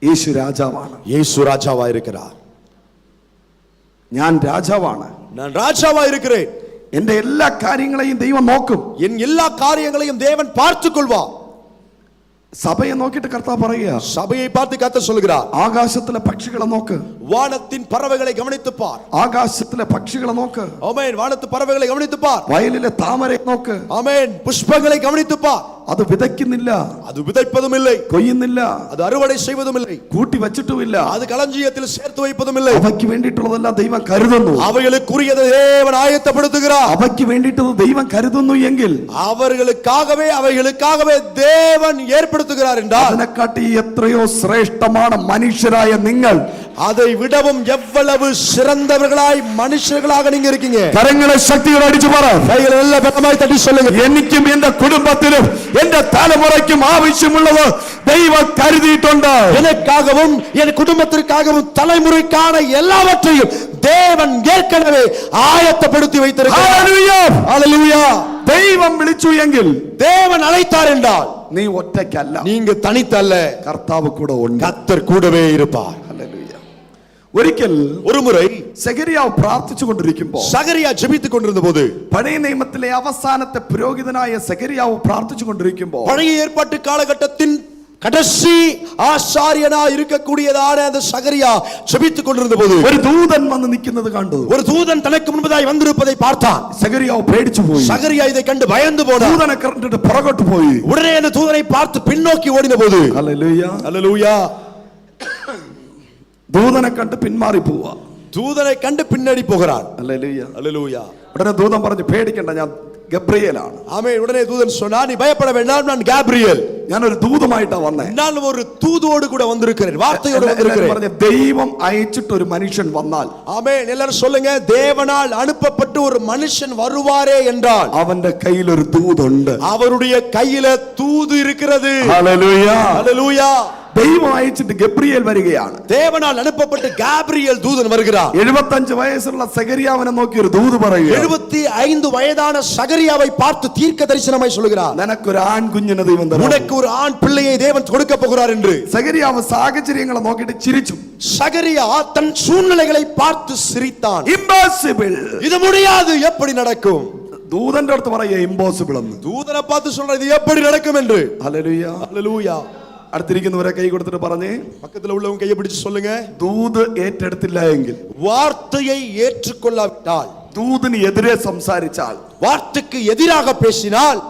യേശു രാജാവാണ്. യേശു രാജാവായിരിக்கிறார். ഞാൻ രാജാവാണ്. நான் ராஜாவாயிருக்கிறேன். എന്റെ എല്ലാ കാര്യങ്ങളെയും ദൈവം നോക്കും. என் எல்லா காரியங்களையும் தேவன் பார்த்துக் கொள்வார். സഭയെ നോക്കിയിട്ട് കർത്താവ് പറയുക, சபையை பார்த்து கர்த்தர் சொல்கிறார், ആകാശത്തിലെ പക്ഷികളെ നോക്ക്. வானத்தின் பறவைகளை கவனித்து பார். ആകാശത്തിലെ പക്ഷികളെ നോക്ക്. ஆமென். வானத்து பறவைகளை கவனித்து பார். വയലിലെ താമരയെ നോക്ക്. ஆமென். புஷ்பங்களை கவனித்து பார். അത് വിതയ്ക്കുന്നില്ല, அது விதைப்பதும் இல்லை, കൊയ്യുന്നില്ല, அது அறுவடை செய்வதும் இல்லை, കൂട്ടി വച്ചിട്ടുമില്ല, அது களஞ்சியத்தில் சேர்த்து வைப்பதும் இல்லை. അവയ്ക്ക് വേണ്ടിയിട്ടുള്ളതെല്ലാം ദൈവം കരുതുന്നു. அவைகளுக்குரியதை தேவன் ஆயத்தப்படுத்துகிறார். അവയ്ക്ക് വേണ്ടിയിട്ടത് ദൈവം കരുതുന്നു എങ്കിൽ அவைகளுக்காகவே தேவன் ஏற்படுத்துகிறார் என்றால் അതിനെക്കാട്ടി എത്രയോ ശ്രേഷ്ഠമാണ് മനുഷ്യരായ നിങ്ങൾ. அதை விடவும் எவ்வளவு சிறந்தவர்களாய் மனுஷர்களாக நீங்க இருக்கீங்க. കരങ്ങളെ ശക്തിയോടെ അടിച്ചു പറ. கைகளை நல்ல பலமாய் தட்டி சொல்லுங்க. എനിക്കും എന്റെ കുടുംബത്തിനും എന്റെ തലമുറയ്ക്കും ആവശ്യമുള്ളത് ദൈവം കരുതിയിട്ടുണ്ട്. எனக்காகவும் என் குடும்பத்திற்காகவும் தலைமுறைக்கான எல்லாவற்றையும் தேவன் ஏற்கனவே ஆயத்தப்படுத்தி வைத்திருக்கிறார். ഹല്ലേലൂയ. ஹல்லேலூயா. ദൈവം വിളിച്ചു എങ്കിൽ, தேவன் அழைத்தார் என்றால் നീ ഒറ്റയ്ക്കല്ല, நீங்க தனித்தல்ல, കർത്താവ് കൂടെ ഉണ്ട്. கர்த்தர் கூடவே இருப்பார். ഒരിക്കൽ ഒരു മുறை സെഖരിയാവ് പ്രാർത്ഥിച്ചുകൊണ്ടിരിക്കുമ്പോൾ, സഖറിയ ജപിத்துக் കൊണ്ടിരുന്ന போது, പഴയ നിയമത്തിലെ അവസാനത്തെ പുരോഹിതനായ സെഖരിയാവ് പ്രാർത്ഥിച്ചുകൊണ്ടിരിക്കുമ്പോൾ, பழைய ஏற்பாட்டு காலகட்டத்தின் கடைசி ஆசாரியனா இருக்கக்கூடியதான அந்த சகரியா ஜெபித்துக் கொண்டிருந்த போது ഒരു ദൂതൻ വന്ന് നിൽക്കുന്നത് കണ്ടു. ஒரு தூதன் தனக்கு முன்பதாய் வந்திருப்பதை பார்த்தான். സെഖരിയാവ് പേടിച്ചു പോയി. சகரியா இதை கண்டு பயந்து போனான். ദൂതനെ കണ്ടിട്ട് പുറകോട്ട് പോയി. உடனே அந்த தூதனை பார்த்து பின்னோக்கி ஓடின போது, ഹല്ലേലൂയ, ஹல்லேலூயா, ദൂതനെ കണ്ട് പിന്മാറി പോവാ. தூதனை கண்டு பின்னாடி போகிறான். ഹല്ലേലൂയ, ஹல்லேலூயா. ഉടനെ ദൂതൻ പറഞ്ഞു, പേടിക്കണ്ട, ഞാൻ ഗബ്രിയേലാണ്. ஆமென். உடனே தூதன் சொன்னான், நீ பயப்பட வேண்டாம், நான் கேப்ரியல், ഞാനൊരു ദൂതമായിട്ടാ വന്നേ. நான் ஒரு தூதோடு கூட வந்திருக்கிறேன், வார்த்தையோடு வந்திருக்கிறேன். പറഞ്ഞു, ദൈവം അയച്ചിട്ട് ഒരു മനുഷ്യൻ വന്നാൽ, ஆமென், எல்லாரும் சொல்லுங்க, தேவனால் அனுப்பப்பட்டு ஒரு மனுஷன் வருவாரே என்றால் അവന്റെ കയ്യിൽ ഒരു ദൂതുണ്ട്. அவருடைய கையில தூது இருக்கிறது. ഹല്ലേലൂയ, ஹல்லேலூயா. ദൈവം അയച്ചിട്ട് ഗബ്രിയേൽ വരികയാണ്. தேவனால் அனுப்பப்பட்டு கேப்ரியல் தூதன் வருகிறார். 75 വയസ്സുള്ള സെഖരിയാവിനെ നോക്കി ഒരു ദൂത് പറയുക. 75 வயதான சகரியாவை பார்த்து தீர்க்க தரிசனமாய் சொல்கிறார், നിനക്കൊരു ആൺകുഞ്ഞിനെ ദൈവം തരും. உனக்கு ஒரு ஆண் பிள்ளையை தேவன் கொடுக்க போகிறார் என்று. സെഖരിയാവ് സാഹചര്യങ്ങളെ നോക്കിയിട്ട് ചിരിച്ചു. சகரியா தன் சூழ்நிலைகளை பார்த்து சிரித்தான். ഇംപോസിബിൾ, இது முடியாது, எப்படி நடக்கும்? ദൂതന്റെ അടുത്ത് പറയുക ഇംപോസിബിൾ എന്ന്. தூதனை பார்த்து சொல்ற, இது எப்படி நடக்கும் என்று. ഹല്ലേലൂയ. ஹல்லேலூயா. അടുത്തിരിക്കുന്നവരെ കൈ കൊടുത്തിട്ട് പറഞ്ഞേ, பக்கத்துல உள்ளவங்க கையை பிடிச்சு சொல்லுங்க, ദൂത് ഏറ്റെടുത്തില്ല എങ്കിൽ, வார்த்தையை ஏற்றுக்கொள்ளாவிட்டால், ദൂതിന് എതിരെ സംസാരിച്ചാൽ, வார்த்தைக்கு எதிராக பேசினால்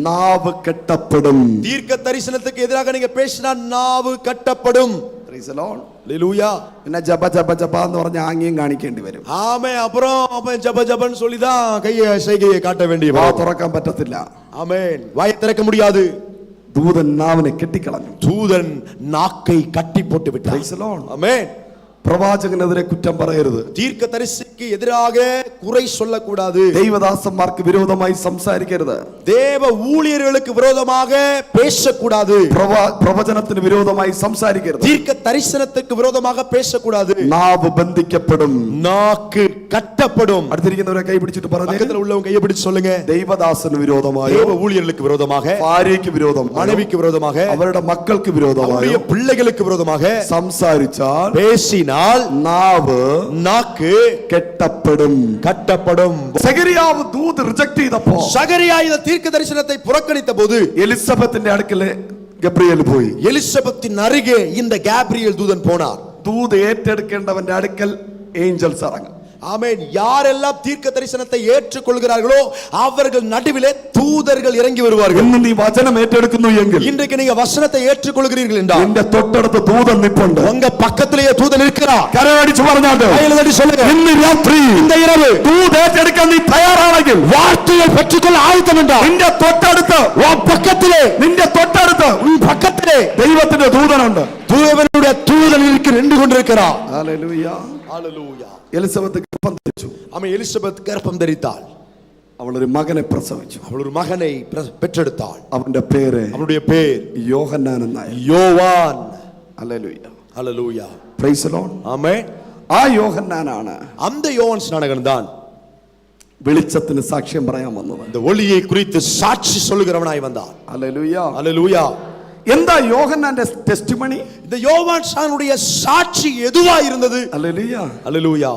നാവ് കെട്ടപ്പെടും. தீர்க்க தரிசனத்துக்கு எதிராக நீங்க பேசினால் நாவு கட்டப்படும். ஹல்லேலூயா. പിന്നെ ജപ ജപ ജപ എന്ന് പറഞ്ഞ ആംഗ്യം കാണിക്കേണ്ടി വരും. ஆமே. அப்புறம் ஜப ஜபன்னு சொல்லிதான் செய்கையை காட்ட வேண்டிய. വാ തുറക്കാൻ പറ്റത്തില്ല. ஆமென். வாயை திறக்க முடியாது. ദൂതൻ നാവിനെ കെട്ടിക്കളഞ്ഞു. தூதன் நாக்கை கட்டி போட்டு விட்டான். ஆமென். പ്രവാചകനെതിരെ കുറ്റം പറയരുത്. தீர்க்க தரிசிக்கு எதிராக குறை சொல்லக்கூடாது. ദൈവദാസന്മാർക്ക് വിരോധമായി സംസാരിക്കരുത്. தேவ ஊழியர்களுக்கு விரோதமாக பேசக்கூடாது. പ്രവചനത്തിന് വിരോധമായി സംസാരിക്കരുത്. தீர்க்க தரிசனத்துக்கு விரோதமாக பேசக்கூடாது. നാവ് ബന്ധിക്കപ്പെടും, நாக்கு கட்டப்படும். അടുത്തിരിക്കുന്നവരെ കൈ പിടിച്ചിട്ട് പറഞ്ഞു, பக்கத்துல உள்ளவங்க கையை பிடிச்சு சொல்லுங்க, ദൈവദാസന് വിരോധമായി, தேவ ஊழியர்களுக்கு விரோதமாக, ഭാര്യയ്ക്ക് വിരോധമായി, மனைவிக்கு விரோதமாக, അവരുടെ മക്കൾക്ക് വിരോധമായി, பிள்ளைகளுக்கு விரோதமாக സംസാരിച്ചാൽ, பேசினால் നാവ് நாக்கு കെട്ടപ്പെടും, கட்டப்படும். സെഖരിയാവ് ദൂത് റിജക്ട് ചെയ്തപ്പോ, சகரியா இந்த தீர்க்க தரிசனத்தை புறக்கணித்த போது എലിസബത്തിന്റെ അടുക്കൽ ഗബ്രിയേൽ പോയി. எலிசபெத்தின் அருகே இந்த கேப்ரியல் தூதன் போனார். ദൂത് ഏറ്റെടുക്കേണ്ടവന്റെ അടുക്കൽ ഏഞ്ചൽസ് ഇറങ്ങും. ஆமென். யாரெல்லாம் தீர்க்க தரிசனத்தை ஏற்றுக்கொள்கிறார்களோ அவர்கள் நடுவிலே தூதர்கள் இறங்கி வருவார்கள். ഇന്ന് നീ വചനം ഏറ്റെടുക്കുന്നു എങ്കിൽ, இன்றைக்கு நீங்க வசனத்தை ஏற்றுக்கொள்கிறீர்கள் என்றால், നിന്റെ തൊട്ടടുത്ത് ദൂതൻ നിൽപ്പുണ്ട്. உங்க பக்கத்திலேயே தூதன் இருக்கிறார். കരമടിച്ചു പറഞ്ഞാട്ട് கையில தட்டி சொல்லுங்க, ഇന്ന് രാത്രി, இந்த இரவு ദൂത് ഏറ്റെടുക്കാൻ നീ തയ്യാറാണെങ്കിൽ, வார்த்தையை பெற்றுக்கொள்ள ஆயத்தம் என்றால், നിന്റെ തൊട്ടടുത്ത്, உன் பக்கத்திலே, നിന്റെ തൊട്ടടുത്ത് உன் பக்கத்திலே ദൈവത്തിന്റെ ദൂതനുണ്ട്. தேவனுடைய தூதன் நின்று கொண்டிருக்கிறார். ഹല്ലേലൂയ. ஹல்லேலூயா. എലിസബത്ത് ഗർഭം ധരിച്ചു. ஆமென். எலிசபெத் கர்ப்பம் தரித்தாள். അവൾ ഒരു മകനെ പ്രസവിച്ചു. அவள் ஒரு மகனை பெற்றெடுத்தாள். അവന്റെ പേര്, அவனுடைய பேர் യോഹന്നാൻ എന്നായിരുന്നു. Yovan. Hallelujah. Hallelujah. Praise the Lord. Amen. ആ യോഹന്നാനാണ് அந்த யோவான் ஸ்நானகன் தான் വെളിച്ചത്തിന് സാക്ഷ്യം പറയാൻ വന്നത്. இந்த ஒளியை குறித்து சாட்சி சொல்லுகிறவனாய் வந்தான். ഹല്ലേലൂയ. ஹல்லேலூயா. എന്താ യോഹന്നാന്റെ ടെസ്റ്റിമണി? இந்த யோவான் ஸ்நானனுடைய சாட்சி எதுவா இருந்தது? ഹല്ലേലൂയ. அல்லேலூயா.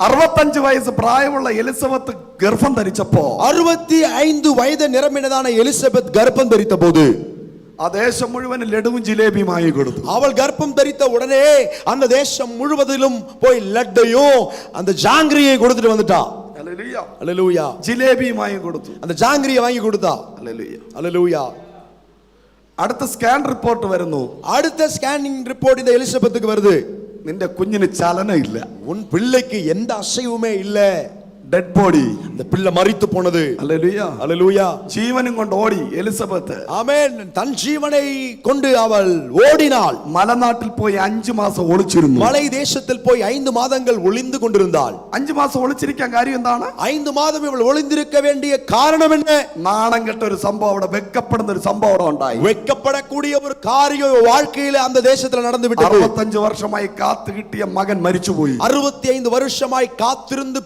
65 വയസ്സ് പ്രായമുള്ള എലിസബത്ത് ഗർഭം ധരിച്ചപ്പോ 65 വയது நிரம்பினதான எலிசபெத் கர்ப்பம் தரித்த போது ആ ദേശം മുഴുവൻ ലഡുവും ജിലേബിയുമായി കൊടുത്തു. அவள் கர்ப்பம் தரித்த உடனே அந்த தேசம் முழுவதிலும் போய் லட்டையும் அந்த ஜாங்கிரியை கொடுத்துட்டு வந்துட்டா. ഹല്ലേലൂയ. அல்லேலூயா. ജിലേബിയുമായി കൊടുത്തു. அந்த ஜாங்கிரியை வாங்கி கொடுத்தா. ഹല്ലേലൂയ. அல்லேலூயா. അടുത്ത സ്കാൻ റിപ്പോർട്ട് വരുന്നു. அடுத்த ஸ்கேனிங் ரிப்போர்ட் இந்த எலிசபெத்துக்கு வருது. നിന്റെ കുഞ്ഞിന് ചലനം ഇല്ല, உன் பிள்ளைக்கு எந்த அசைவுமே இல்ல, ഡെഡ് ബോഡി. அந்த பிள்ளை மரித்து போனது. ഹല്ലേലൂയ. அல்லேலூயா. ജീവനും കൊണ്ട് ഓടി എലിസബത്ത്. ஆமென். தன் ஜீவனை கொண்டு அவள் ஓடினாள். മലനാട്ടിൽ പോയി 5 മാസം ഒളിച്ചിരുന്നു. மலை தேசத்தில் போய் 5 மாதங்கள் ஒளிந்து கொண்டிருந்தாள். 5 മാസം ഒളിച്ചിരിക്കാൻ കാര്യം എന്താണ്? 5 மாதம் இவள் ஒளிந்திருக்க வேண்டிய காரணம் என்ன? നാണം കെട്ട ഒരു സംഭവം, അവിടെ വെക്കപ്പെടുന്ന ഒരു സംഭവം അവിടെ ഉണ്ടായി. வெட்கப்படக்கூடிய ஒரு காரியம் வாழ்க்கையில அந்த தேசத்துல நடந்து விட்டது. 65 വർഷമായി കാത്തു കിട്ടിയ മകൻ മരിച്ചുപോയി. 65 வருஷமாய் காத்திருந்து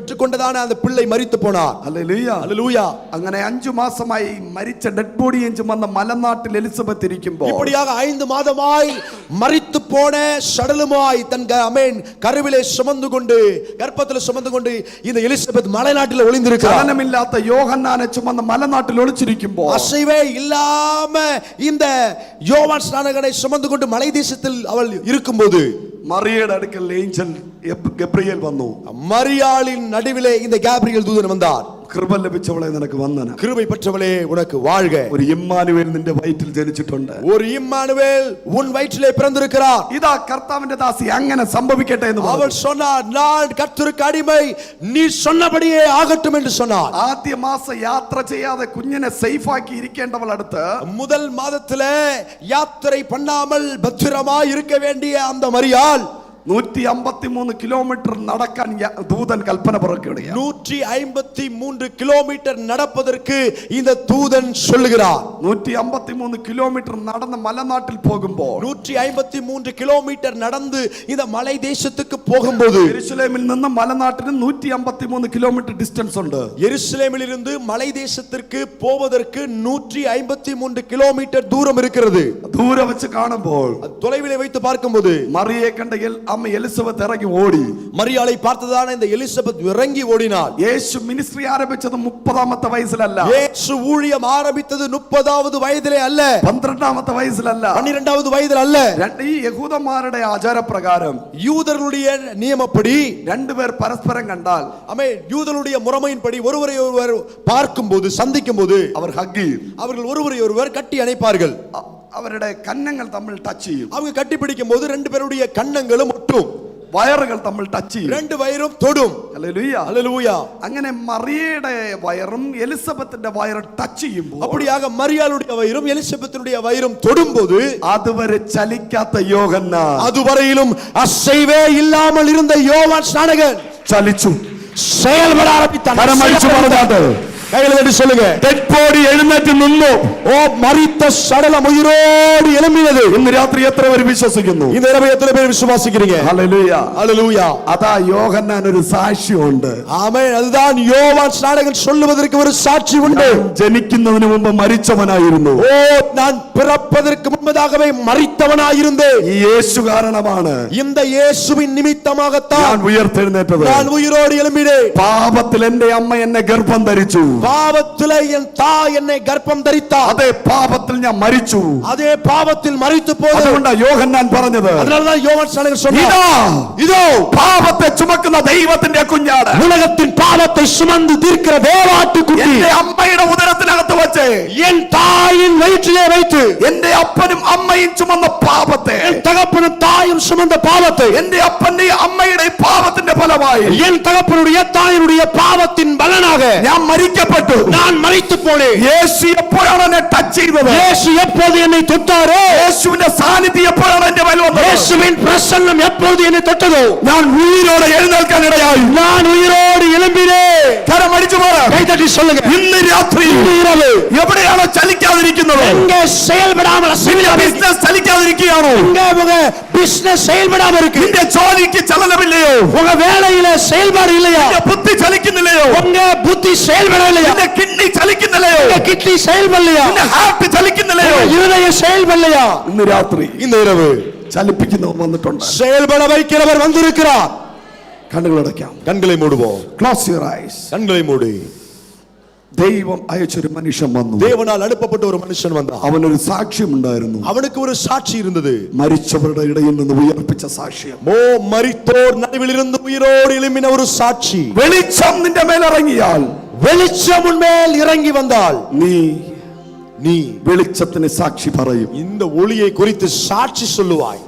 பெற்றுக்கொண்டதான அந்த பிள்ளை மரித்து போனார். ഹല്ലേലൂയ. அல்லேலூயா. അങ്ങനെ 5 മാസമായി മരിച്ച ഡെഡ് ബോഡി വന്ന മലനാട്ടിൽ എലിസബത്ത് ഇരിക്കുമ്പോൾ இப்படியாக 5 மாதமாய் மரித்து போன சடலமாய் தன் ஆமென் கருவிலே சுமந்து கொண்டு கர்ப்பத்திலே சுமந்து கொண்டு இந்த எலிசபெத் மலைநாட்டில் ஒளிந்திருக்கிறார். ചലനമില്ലാത്ത യോഹന്നാനെ ചുമന്ന മലനാട്ടിൽ ഒളിച്ചിരിക്കുമ്പോൾ அசைவே இல்லாம இந்த யோவான் ஸ்நானகனை சுமந்து கொண்டு மலை தேசத்தில் அவள் இருக்கும்போது മറിയയുടെ അടുക്കൽ ഏഞ്ചൽ ഗബ്രിയേൽ വന്നു. மரியாளின் நடுவிலே இந்த கேப்ரியல் தூதன் வந்தார். കൃപ ലഭിച്ചവളെ നിനക്ക് വന്ദന. கிருபை பெற்றவளே உனக்கு வாழ்க. ഒരു ഇമ്മാനുവേൽ നിന്റെ വയറ്റിൽ ജനിച്ചിട്ടുണ്ട്. ஒரு இம்மானுவேல் உன் வயிற்றிலே பிறந்திருக்கிறார். ഇതാ കർത്താവിന്റെ ദാസി, അങ്ങനെ സംഭവിക്കട്ടെ എന്ന് പറഞ്ഞു. அவள் சொன்னார், நான் கர்த்தருக்கு அடிமை, நீ சொன்னபடியே ஆகட்டும் என்று சொன்னார். ആദ്യ മാസം യാത്ര ചെയ്യാതെ കുഞ്ഞിനെ സേഫ് ആക്കി ഇരിക്കേണ്ടവൾ അടുത്ത് முதல் மாதத்திலே யாத்திரை பண்ணாமல் பத்திரமாய் இருக்க வேண்டிய அந்த மரியாள் 153 കിലോമീറ്റർ നടക്കാൻ ദൂതൻ കൽപ്പന പുറപ്പെടുകയാണ്. 153 கிலோமீட்டர் நடப்பதற்கு இந்த தூதன் சொல்லுகிறார். 153 കിലോമീറ്റർ നടന്ന് മലനാട്ടിൽ പോകുമ്പോൾ 153 கிலோமீட்டர் நடந்து இந்த மலை தேசத்துக்கு போகும்போது യെരുശലേമിൽ നിന്ന് മലനാട്ടിന് 153 കിലോമീറ്റർ ഡിസ്റ്റൻസ് ഉണ്ട്. எருசலேமில் இருந்து மலை தேசத்திற்கு போவதற்கு 153 கிலோமீட்டர் தூரம் இருக்கிறது. ദൂരെ വെച്ച് കാണുമ്പോൾ தொலைவிலே வைத்து பார்க்கும்போது മറിയെ കണ്ട അമ്മ എലിസബത്ത് ഇറങ്ങി ഓടി. மரியாளை பார்த்ததான இந்த எலிசபெத் இறங்கி ஓடினாள். യേശു മിനിസ്ട്രി ആരംഭിച്ചത് 30ാമത്തെ വയസ്സിലല്ല. இயேசு ஊழியம் ஆரம்பித்தது 30வது வயதிலே அல்ல, 12ാമത്തെ വയസ്സിലല്ല, 12வது வயதில் அல்ல. ഈ യഹൂദന്മാരുടെ ആചാരപ്രകാരം யூதர்களுடைய நியமப்படி രണ്ടുപേർ പരസ്പരം കണ്ടാൽ ஆமென் யூதர்களுடைய முறைமையின்படி ஒருவரை ஒருவர் பார்க்கும்போது சந்திக்கும்போது അവർ ഹഗ് ചെയ്യും. அவர்கள் ஒருவரை ஒருவர் கட்டி அணைப்பார்கள். അവരുടെ കന്നങ്ങൾ തമ്മിൽ ടച്ച് ചെയ്യും. அவங்க கட்டி பிடிக்கும் போது 2 பேருடைய கன்னங்களும் ஒட்டும், വയറുകൾ തമ്മിൽ ടച്ച് ചെയ്യും. 2 വയറും தொடும். ഹല്ലേലൂയ. அல்லேலூயா. അങ്ങനെ മറിയയുടെ വയറും എലിസബത്തിന്റെ വയറും ടച്ച് ചെയ്യുമ്പോൾ அப்படியாக மரியாளுடைய வயிறும் எலிசபெத்தினுடைய வயிறும் தொடும்போது അതുവരെ ചലിക്കാത്ത യോഹന്നാൻ அதுவரையிலும் அசைவே இல்லாமல் இருந்த யோவான் ஸ்நானகன் ചലിച്ചു, செயல்பட ஆரம்பித்தான். കരമടിച്ചു പറഞ്ഞാട്ട് கைகளை தட்டி சொல்லுங்க. ഡെഡ് ബോഡി എഴുന്നേറ്റ് നിന്നു. ஓ மரித்த சடலம் உயிரோடு எழும்பினது. ഇന്ന് രാത്രി എത്ര പേര് വിശ്വസിക്കുന്നു? இந்த இரவு எத்தனை பேர் விசுவாசிக்கிறீங்க? ഹല്ലേലൂയ. அல்லேலூயா. അതാ യോഹന്നാൻ ഒരു സാക്ഷ്യമുണ്ട്. ஆமென். அதுதான் யோவான் ஸ்நானகன் சொல்லுவதற்கு ஒரு சாட்சி உண்டு. ജനിക്കുന്നതിന് മുമ്പ് മരിച്ചവനായിരുന്നു. ஓ நான் பிறப்பதற்கு முன்பதாகவே மரித்தவனாயிருந்தேன். ഈ യേശു കാരണമാണ് இந்த இயேசுவின் நிமித்தமாகத்தான் ഞാൻ ഉയർത്തെഴുന്നേറ്റത്. நான் உயிரோடு எழும்பினேன். പാപത്തിൽ എന്റെ അമ്മ എന്നെ ഗർഭം ധരിച്ചു. பாவத்திலே என் தாய் என்னை கர்ப்பம் தரித்தார். അതേ പാപത്തിൽ ഞാൻ മരിച്ചു. அதே பாவத்தில் மரித்து போனது. അതുകൊണ്ടാ യോഹന്നാൻ പറഞ്ഞത്, அதனாலதான் யோவான் ஸ்நானகன் சொன்னார், ഇതാ இதோ പാപത്തെ ചുമക്കുന്ന ദൈവത്തിന്റെ കുഞ്ഞാട്, உலகத்தின் பாவத்தை சுமந்து தீர்க்கிற தேவாட்டுக்குட்டி എന്റെ അമ്മയുടെ ഉദരത്തിനകത്ത് വെച്ച് என் தாயின் வயிற்றிலே வைத்து എന്റെ അപ്പനും അമ്മയും ചുമന്ന പാപത്തെ, என் தகப்பனும் தாயும் சுமந்த பாவத்தை, എന്റെ അപ്പന്റെ അമ്മയുടെ പാപത്തിന്റെ ഫലമായി என் தகப்பனுடைய தாயினுடைய பாவத்தின் பலனாக ഞാൻ മരിക്കപ്പെട്ടു. நான் மரித்து போனேன். യേശു എപ്പോഴാണ് എന്നെ ടച്ച് ചെയ്തത്? இயேசு எப்போது என்னை தொட்டாரோ, യേശുവിന്റെ സാന്നിധ്യം എപ്പോഴാണ് എന്റെ മേൽ വന്നത്? இயேசுவின் பிரசன்னம் எப்போது என்னை தொட்டதோ, ഞാൻ ഉയിരോടെ എഴുന്നേൽക്കാൻ ഇടയായി. நான் உயிரோடு எழும்பினேன். കരമടിച്ചു പറ, கைதட்டி சொல்லுங்க. ഇന്ന് രാത്രി இன்று இரவு എവിടെയാണോ ചലിക്കാതിരിക്കുന്നത്? எங்கே செயல்படாமல் നിന്റെ ബിസിനസ് ചലിക്കാതിരിക്കുകയാണോ? எங்கே பிசினஸ் செயல்படாம இருக்கு. നിന്റെ ജോലിക്ക് ചലനമില്ലയോ? உங்க வேலையில செயல்பாடு இல்லையா? നിന്റെ ബുദ്ധി ചലിക്കുന്നില്ലയോ? உங்க புத்தி செயல்படலையா? നിന്റെ കിഡ്നി ചലിക്കുന്നില്ലയോ? உங்க கிட்னி செயல்படலையா? നിന്റെ ഹാർട്ട് ചലിക്കുന്നില്ലയോ? இருதயம் செயல்படலையா? ഇന്ന് രാത്രി இந்த இரவு ചലിപ്പിക്കുന്നവൻ വന്നിട്ടുണ്ട്. செயல்பட வைக்கிறவர் வந்திருக்கிறார். കണ്ണുകളടയ്ക്കാം. கண்களை மூடுவோம். Close your eyes. கண்களை மூடி. ദൈവം അയച്ചൊരു മനുഷ്യൻ വന്നു. தேவனால் அனுப்பப்பட்ட ஒரு மனுஷன் வந்தான். അവനൊരു സാക്ഷ്യമുണ്ടായിരുന്നു. அவனுக்கு ஒரு சாட்சி இருந்தது. മരിച്ചവരുടെ ഇടയിൽ നിന്ന് ഉയർപ്പിച്ച സാക്ഷ്യം. மரித்தோர் நடுவிலிருந்து உயிரோடு எழும்பின ஒரு சாட்சி. വെളിച്ചം നിന്റെ മേൽ ഇറങ്ങിയാൽ, வெளிச்சம் உன்மேல் இறங்கி வந்தால் നീ വെളിച്ചത്തിന് സാക്ഷി പറയും. இந்த ஒளியை குறித்து சாட்சி சொல்லுவாய்.